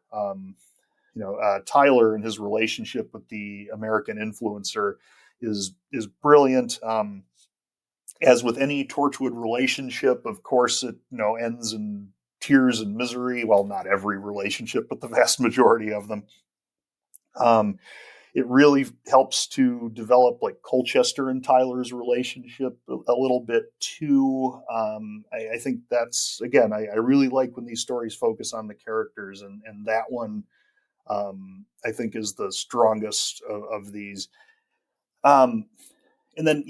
Tyler and his relationship with the American influencer is brilliant. As with any Torchwood relationship, of course, it ends in tears and misery. Well, not every relationship, but the vast majority of them. It really helps to develop like Colchester and Tyler's relationship a little bit too. I think that's, again, I really like when these stories focus on the characters, and that one I think is the strongest of these. And then,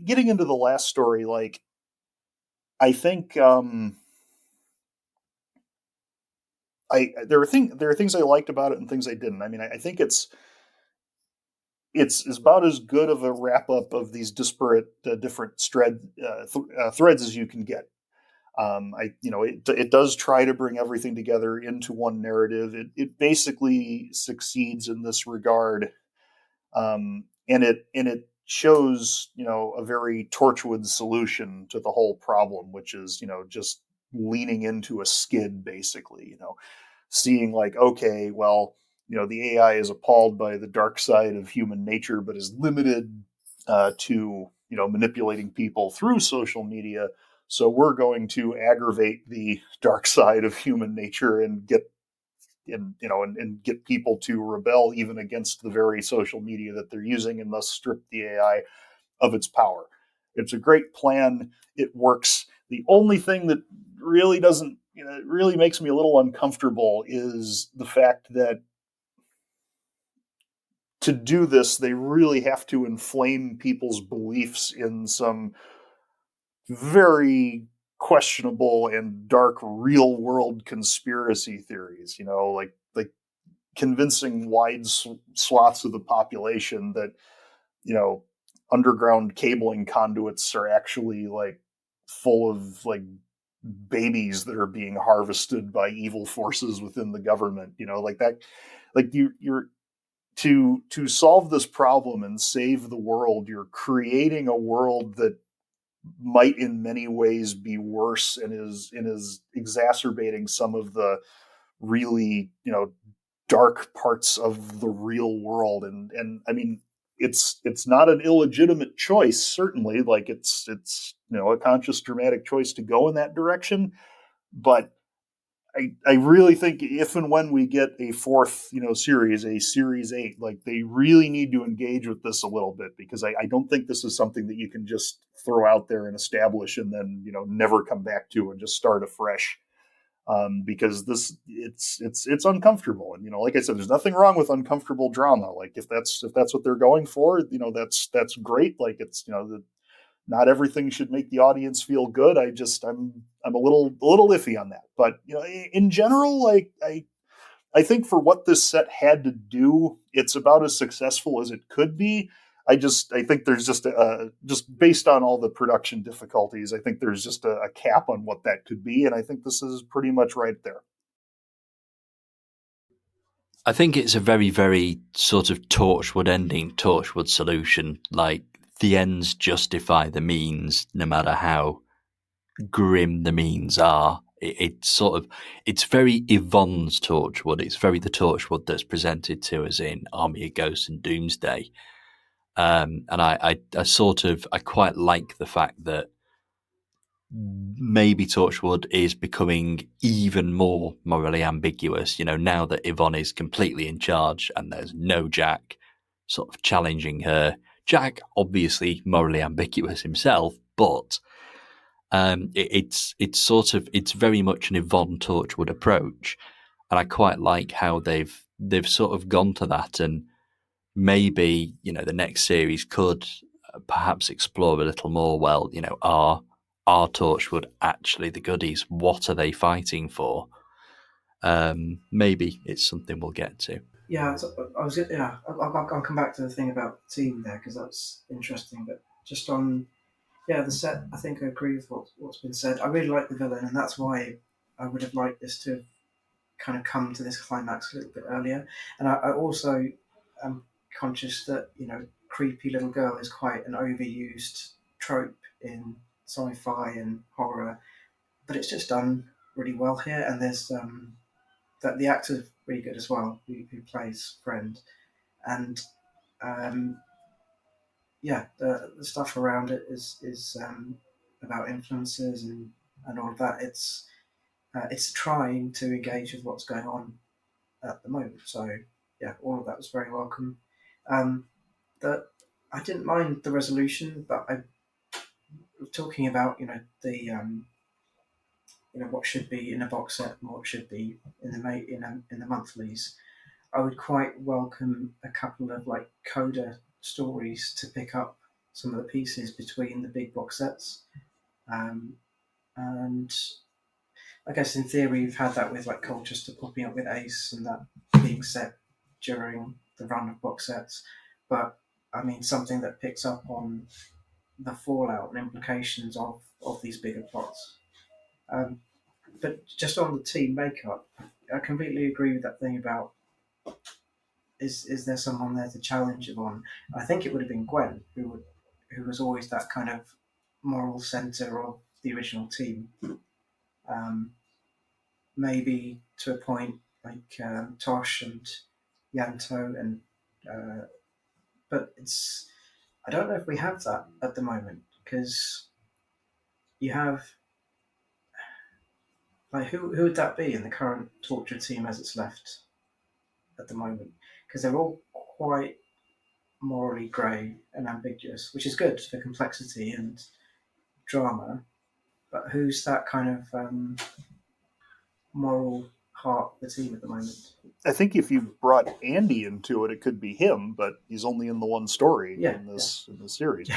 getting into the last story, like, I think there are things I liked about it and things I didn't. I mean, I think it's about as good of a wrap up of these disparate, different threads as you can get. It does try to bring everything together into one narrative. It basically succeeds in this regard, and it shows a very Torchwood solution to the whole problem, which is just leaning into a skid, basically. Seeing like, okay, well, the AI is appalled by the dark side of human nature, but is limited to manipulating people through social media. So we're going to aggravate the dark side of human nature and get people to rebel even against the very social media that they're using, and thus strip the AI of its power. It's a great plan. It works. The only thing that really doesn't, it really makes me a little uncomfortable is the fact that to do this, they really have to inflame people's beliefs in some very questionable and dark real world conspiracy theories, like convincing wide swaths of the population that underground cabling conduits are actually like full of like babies that are being harvested by evil forces within the government, like that. Like you're to solve this problem and save the world, you're creating a world that might in many ways be worse, and is exacerbating some of the really dark parts of the real world. And I mean, it's not an illegitimate choice, certainly. Like it's a conscious dramatic choice to go in that direction, but I really think if and when we get a fourth, series, a series 8, like they really need to engage with this a little bit, because I don't think this is something that you can just throw out there and establish and then, never come back to and just start afresh. Because it's uncomfortable, and like I said, there's nothing wrong with uncomfortable drama. Like if that's what they're going for, that's great. Like it's not everything should make the audience feel good. I'm a little iffy on that, but in general, like I think for what this set had to do, it's about as successful as it could be. I think there's just based on all the production difficulties, I think there's just a cap on what that could be, and I think this is pretty much right there. I think it's a very, very sort of Torchwood ending, Torchwood solution. Like the ends justify the means, no matter how grim the means are. It's very Yvonne's Torchwood. It's very the Torchwood that's presented to us in Army of Ghosts and Doomsday. And I quite like the fact that maybe Torchwood is becoming even more morally ambiguous, now that Yvonne is completely in charge and there's no Jack sort of challenging her. Jack, obviously morally ambiguous himself, but it's very much an Yvonne Torchwood approach, and I quite like how they've sort of gone to that, and maybe the next series could perhaps explore a little more. Well, are Torchwood actually the goodies? What are they fighting for? Maybe it's something we'll get to. Yeah, I'll come back to the thing about the team there, because that's interesting. But just on the set, I think I agree with what's been said. I really like the villain, and that's why I would have liked this to have kind of come to this climax a little bit earlier. And I also am conscious that creepy little girl is quite an overused trope in sci-fi and horror, but it's just done really well here. And there's that the actor's really good as well, who plays Friend, and the stuff around it is about influences and all of that. It's trying to engage with what's going on at the moment. So all of that was very welcome. That I didn't mind the resolution, but I was talking about the what should be in a box set and what should be in the monthlies. I would quite welcome a couple of like coda stories to pick up some of the pieces between the big box sets. And I guess in theory you've had that with like Colchester popping up with Ace and that being set during the run of box sets. But I mean something that picks up on the fallout and implications of these bigger plots. But just on the team makeup, I completely agree with that thing about is there someone there to challenge Yvonne? I think it would have been Gwen, who was always that kind of moral centre of the original team. Maybe to a point like Tosh and Yanto, and but I don't know if we have that at the moment, because you have like who would that be in the current Torture team as it's left at the moment? Because they're all quite morally grey and ambiguous, which is good for complexity and drama. But who's that kind of moral heart of the team at the moment? I think if you brought Andy into it, it could be him, but he's only in the one story in this series.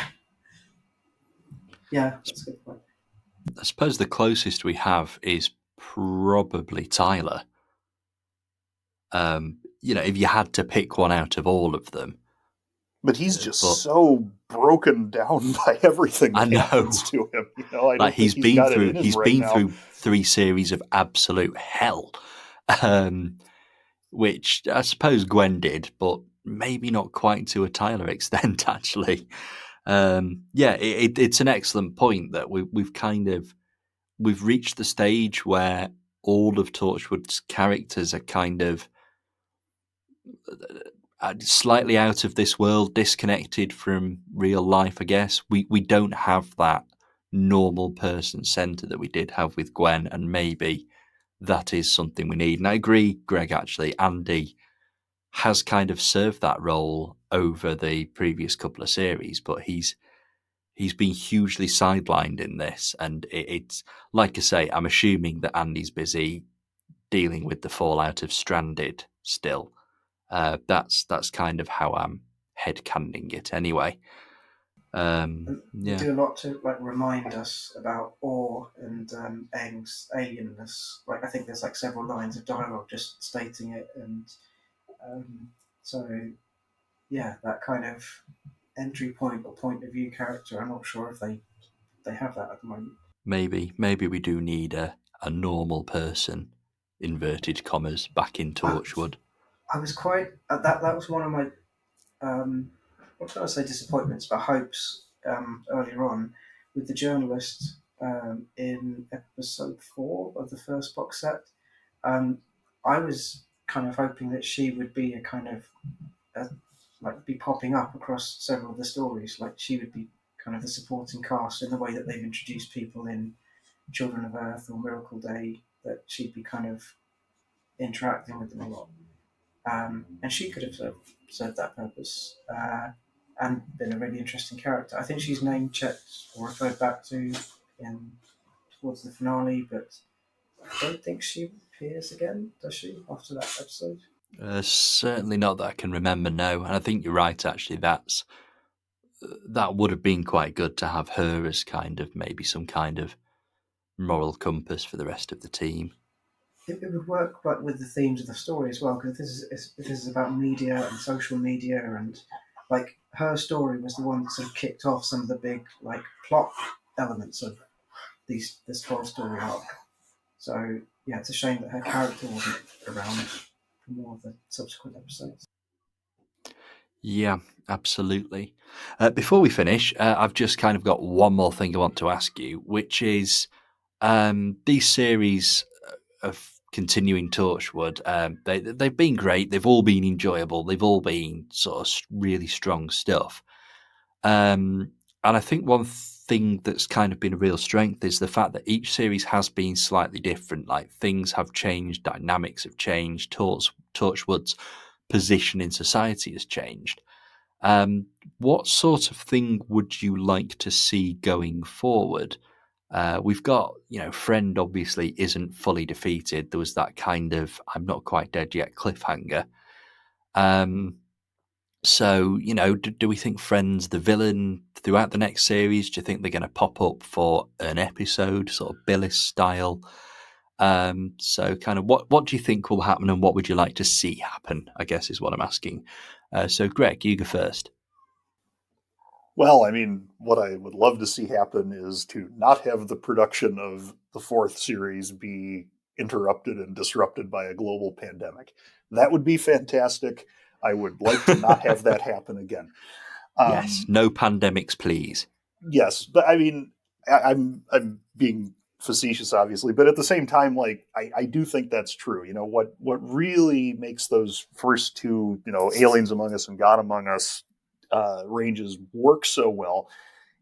Yeah, that's a good point. I suppose the closest we have is probably Tyler. If you had to pick one out of all of them. But he's just so broken down by everything that happens to him. He's been through 3 series of absolute hell, which I suppose Gwen did, but maybe not quite to a Tyler extent. Actually, it's an excellent point that we've reached the stage where all of Torchwood's characters are kind of slightly out of this world, disconnected from real life, I guess. We don't have that normal person centre that we did have with Gwen, and maybe that is something we need. And I agree, Greg, actually, Andy has kind of served that role over the previous couple of series, but he's been hugely sidelined in this. And it's like I say, I'm assuming that Andy's busy dealing with the fallout of Stranded still. That's kind of how I'm headcanoning it anyway. And they Yeah, do a lot to like remind us about awe and Aang's alienness. Like I think there's like several lines of dialogue just stating it, and so yeah, that kind of entry point or point of view character. I'm not sure if they have that at the moment. maybe we do need a normal person, inverted commas, back in I, Torchwood. I was quite that. That was one of my what can I say disappointments, but hopes earlier on with the journalist in episode 4 of the first box set. Um, I was kind of hoping that she would be a kind of like be popping up across several of the stories. Like she would be kind of the supporting cast in the way that they've introduced people in Children of Earth or Miracle Day. That she'd be kind of interacting with them a lot, and she could have served that purpose and been a really interesting character. I think she's name checked or referred back to in towards the finale, but I don't think she appears again, does she, after that episode? Certainly not that I can remember, no. And I think you're right, actually. That would have been quite good to have her as kind of maybe some kind of moral compass for the rest of the team. It would work like with the themes of the story as well, because this is about media and social media, and like her story was the one that sort of kicked off some of the big like plot elements of this whole story arc. So yeah, it's a shame that her character wasn't around for more of the subsequent episodes. Yeah, absolutely. Before we finish, I've just kind of got one more thing I want to ask you, which is these series of continuing Torchwood, they've been great. They've all been enjoyable. They've all been sort of really strong stuff. And I think one thing that's kind of been a real strength is the fact that each series has been slightly different. Like things have changed, dynamics have changed, Torchwood's position in society has changed. What sort of thing would you like to see going forward? We've got, Friend obviously isn't fully defeated. There was that kind of I'm not quite dead yet cliffhanger. Um, so, do we think Friend's the villain throughout the next series? Do you think they're going to pop up for an episode, sort of Billis style? So, kind of, what do you think will happen, and what would you like to see happen? I guess is what I'm asking. So, Greg, you go first. Well, I mean, what I would love to see happen is to not have the production of the fourth series be interrupted and disrupted by a global pandemic. That would be fantastic. I would like to not have that happen again. Yes, no pandemics, please. Yes, but I mean, I'm being facetious, obviously, but at the same time, like I do think that's true. What really makes those first two, Aliens Among Us and God Among Us ranges work so well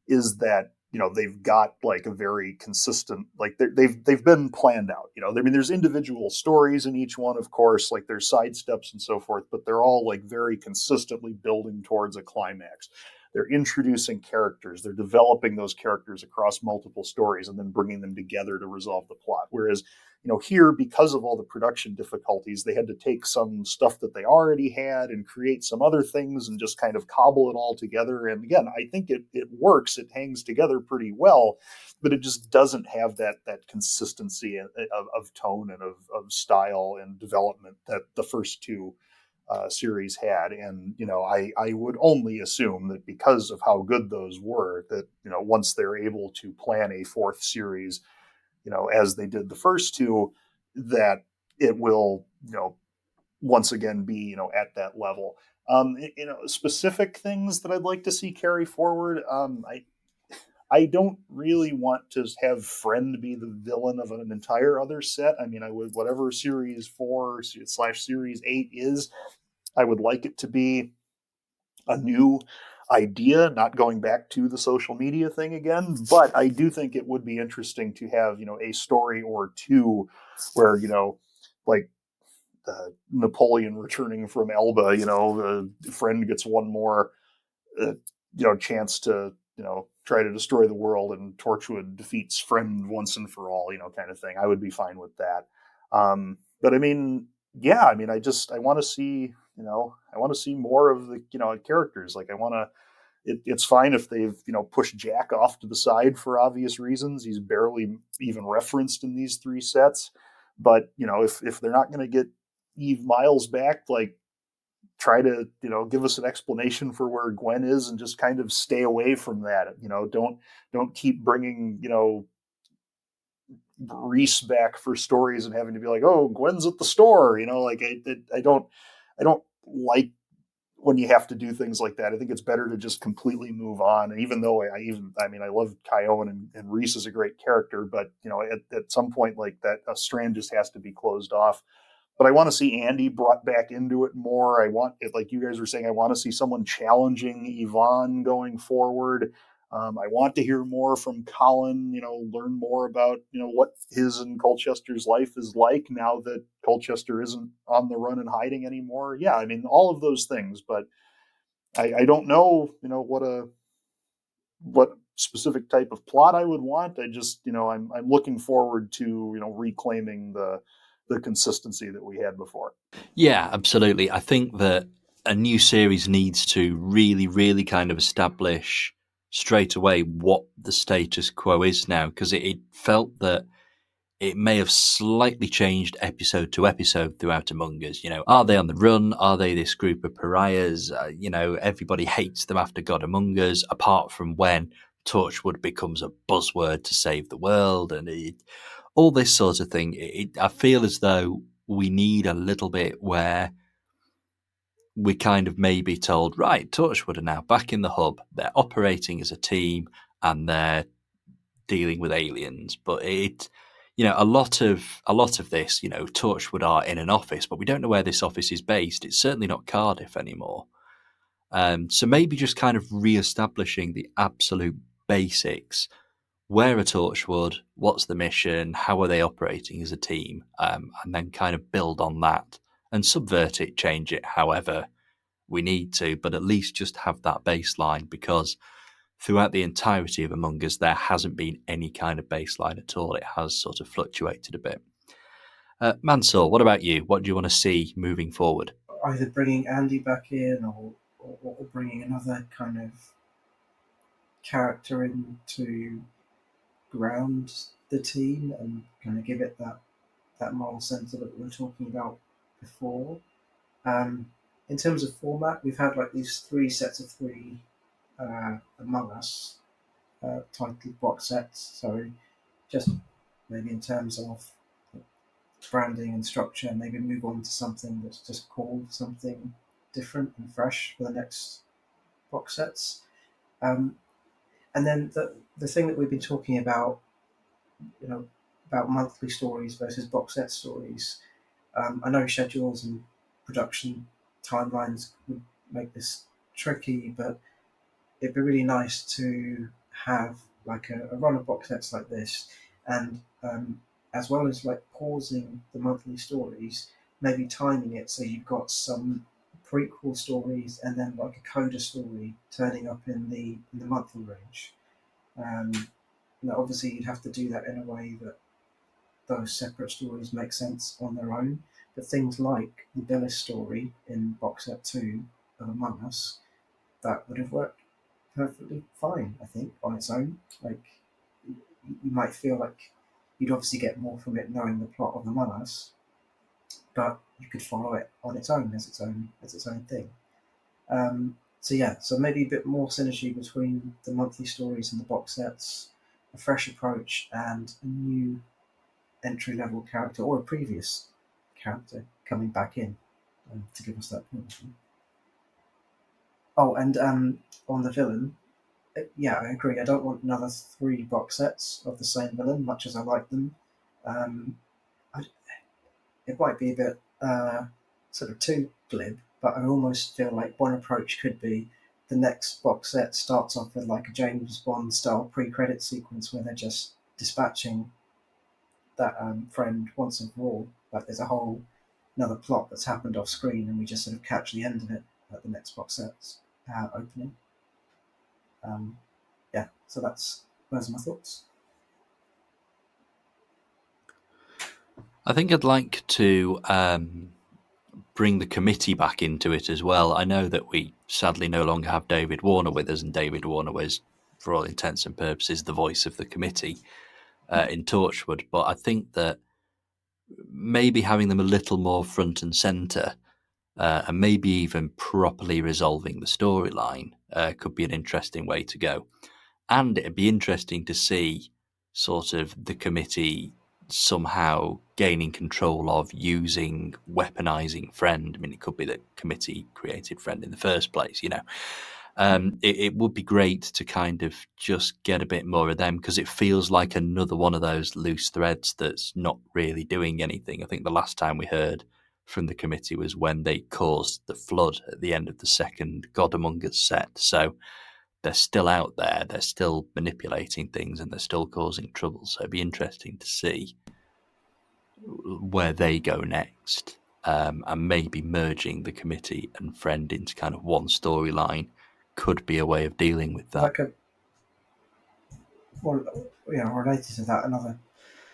is that they've got like a very consistent, like they've been planned out. I mean, there's individual stories in each one, of course, like there's side steps and so forth, but they're all like very consistently building towards a climax. They're introducing characters, they're developing those characters across multiple stories and then bringing them together to resolve the plot. Whereas here, because of all the production difficulties, they had to take some stuff that they already had and create some other things and just kind of cobble it all together. And again, I think it works. It hangs together pretty well, but it just doesn't have that consistency of tone and of style and development that the first two series had. And I would only assume that because of how good those were, that once they're able to plan a fourth series, as they did the first two, that it will, once again be, at that level. Specific things that I'd like to see carry forward. I don't really want to have Friend be the villain of an entire other set. I mean, I would, whatever series 4/series 8 is, I would like it to be a new idea, not going back to the social media thing again. But I do think it would be interesting to have, a story or two where, like Napoleon returning from Elba, the friend gets one more, uh, chance to, try to destroy the world, and Torchwood defeats friend once and for all, kind of thing. I would be fine with that. But I mean, yeah, I mean, I want to see, I want to see more of the, characters. Like I want to, it's fine if they've, pushed Jack off to the side for obvious reasons. He's barely even referenced in these three sets. But, if they're not going to get Eve Miles back, like try to, give us an explanation for where Gwen is and just kind of stay away from that. Don't keep bringing, Reese back for stories and having to be like, oh, Gwen's at the store, like I don't like when you have to do things like that. I think it's better to just completely move on. And even though I mean, I love Kyon, and Reese is a great character, but at some point, like that, a strand just has to be closed off. But I want to see Andy brought back into it more. I want it, like you guys were saying, I want to see someone challenging Yvonne going forward. I want to hear more from Colin, learn more about, what his and Colchester's life is like now that Colchester isn't on the run and hiding anymore. Yeah, I mean, all of those things, but I don't know, what specific type of plot I would want. I just, I'm looking forward to, reclaiming the consistency that we had before. Yeah, absolutely. I think that a new series needs to really, really kind of establish straight away what the status quo is now, because it felt that it may have slightly changed episode to episode throughout Among Us. Are they on the run? Are they this group of pariahs? Everybody hates them after God Among Us, apart from when Torchwood becomes a buzzword to save the world and all this sort of thing. I feel as though we need a little bit where we kind of may be told, right, Torchwood are now back in the hub. They're operating as a team and they're dealing with aliens. But a lot of this, Torchwood are in an office, but we don't know where this office is based. It's certainly not Cardiff anymore. So maybe just kind of re-establishing the absolute basics. Where are Torchwood? What's the mission? How are they operating as a team? And then kind of build on that and subvert it, change it however we need to, but at least just have that baseline, because throughout the entirety of Among Us, there hasn't been any kind of baseline at all. It has sort of fluctuated a bit. Mansoor, what about you? What do you want to see moving forward? Either bringing Andy back in, or bringing another kind of character in to ground the team and kind of give it that moral center that we were talking about before. Um, in terms of format, we've had like these three sets of three Among Us titled box sets. So just maybe in terms of branding and structure, maybe move on to something that's just called something different and fresh for the next box sets. Um, and then the thing that we've been talking about, you know, about monthly stories versus box set stories. I know schedules and production timelines would make this tricky, but it'd be really nice to have like a run of box sets like this, and as well as like pausing the monthly stories, maybe timing it so you've got some prequel stories and then like a coda story turning up in the monthly range. Um, Obviously, you'd have to do that in a way that those separate stories make sense on their own. But things like the Billis story in box set 2 of Among Us, that would have worked perfectly fine, I think, on its own. Like, you might feel like you'd obviously get more from it knowing the plot of Among Us, but you could follow it on its own as its own thing. So yeah, so maybe a bit more synergy between the monthly stories and the box sets, a fresh approach, and a new entry level character or a previous character coming back in to give us that point. Oh, and on the villain, yeah, I agree. I don't want another three box sets of the same villain, much as I like them. Um, I, it might be a bit sort of too glib, but I almost feel like one approach could be the next box set starts off with like a James Bond style pre-credit sequence where they're just dispatching that friend once and for all. Like there's a whole another plot that's happened off screen, and we just sort of catch the end of it at the next box set's opening. Yeah, so those are my thoughts. I think I'd like to bring the committee back into it as well. I know that we sadly no longer have David Warner with us, and David Warner was, for all intents and purposes, the voice of the committee in Torchwood. But I think that maybe having them a little more front and centre, and maybe even properly resolving the storyline, could be an interesting way to go. And it'd be interesting to see sort of the committee somehow gaining control of using weaponizing Friend. I mean, it could be that committee created Friend in the first place, you know. It would be great to kind of just get a bit more of them, because it feels like another one of those loose threads that's not really doing anything. I think the last time we heard from the committee was when they caused the flood at the end of the second God Among Us set. So they're still out there, they're still manipulating things, and they're still causing trouble. So it'd be interesting to see where they go next, and maybe merging the committee and Friend into kind of one storyline could be a way of dealing with that. Related to that, another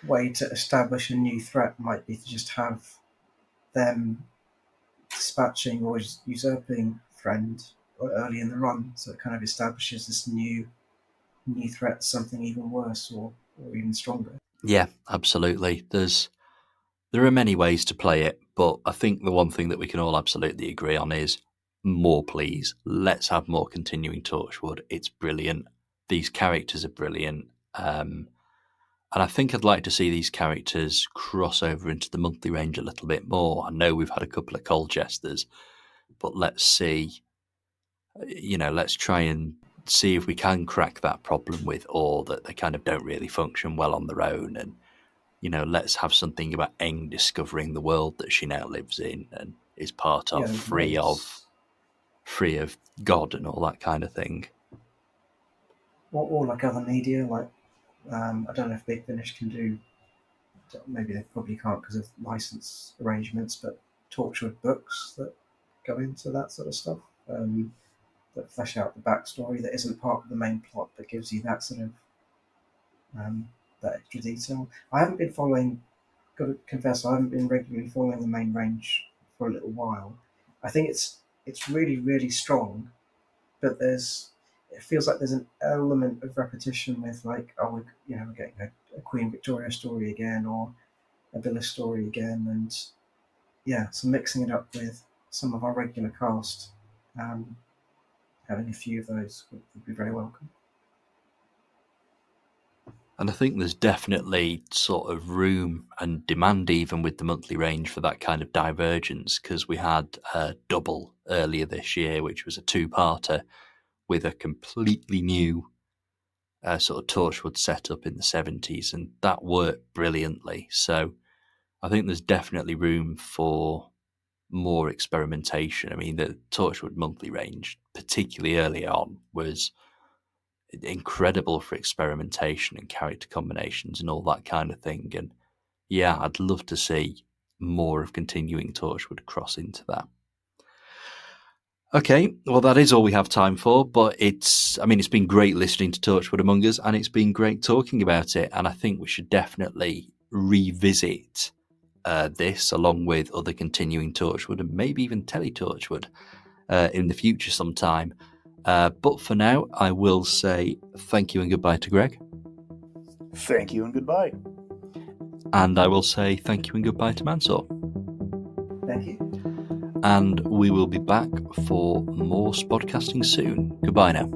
way to establish a new threat might be to just have them dispatching or usurping Friend early in the run, so it kind of establishes this new threat, something even worse or even stronger. Yeah, absolutely. There are many ways to play it, but I think the one thing that we can all absolutely agree on is more, please. Let's have more continuing Torchwood. It's brilliant. These characters are brilliant. And I think I'd like to see these characters cross over into the monthly range a little bit more. I know we've had a couple of Colchesters, but let's see, let's try and see if we can crack that problem with Or, that they kind of don't really function well on their own. And, let's have something about Eng discovering the world that she now lives in and is part of, free of God and all that kind of thing. Or like other media, like I don't know if Big Finish can do, maybe they probably can't because of license arrangements, but Torchwood books that go into that sort of stuff, that flesh out the backstory that isn't part of the main plot, but gives you that sort of that extra detail. I haven't been following, got to confess, I haven't been regularly following the main range for a little while. I think it's really, really strong, but it feels like there's an element of repetition with like, we're getting a Queen Victoria story again, or a Billis story again, and so mixing it up with some of our regular cast, having a few of those would be very welcome. And I think there's definitely sort of room and demand even with the monthly range for that kind of divergence, because we had Double earlier this year, which was a two-parter with a completely new sort of Torchwood setup in the 70s, and that worked brilliantly. So I think there's definitely room for more experimentation. I mean, the Torchwood monthly range, particularly early on, was incredible for experimentation and character combinations and all that kind of thing. And yeah, I'd love to see more of continuing Torchwood cross into that. Okay, well, that is all we have time for, but it's been great listening to Torchwood Among Us, and it's been great talking about it, and I think we should definitely revisit this along with other continuing Torchwood and maybe even Tele-Torchwood in the future sometime. But for now, I will say thank you and goodbye to Greg. Thank you and goodbye. And I will say thank you and goodbye to Mansoor. Thank you. And we will be back for more Spodcasting soon. Goodbye now.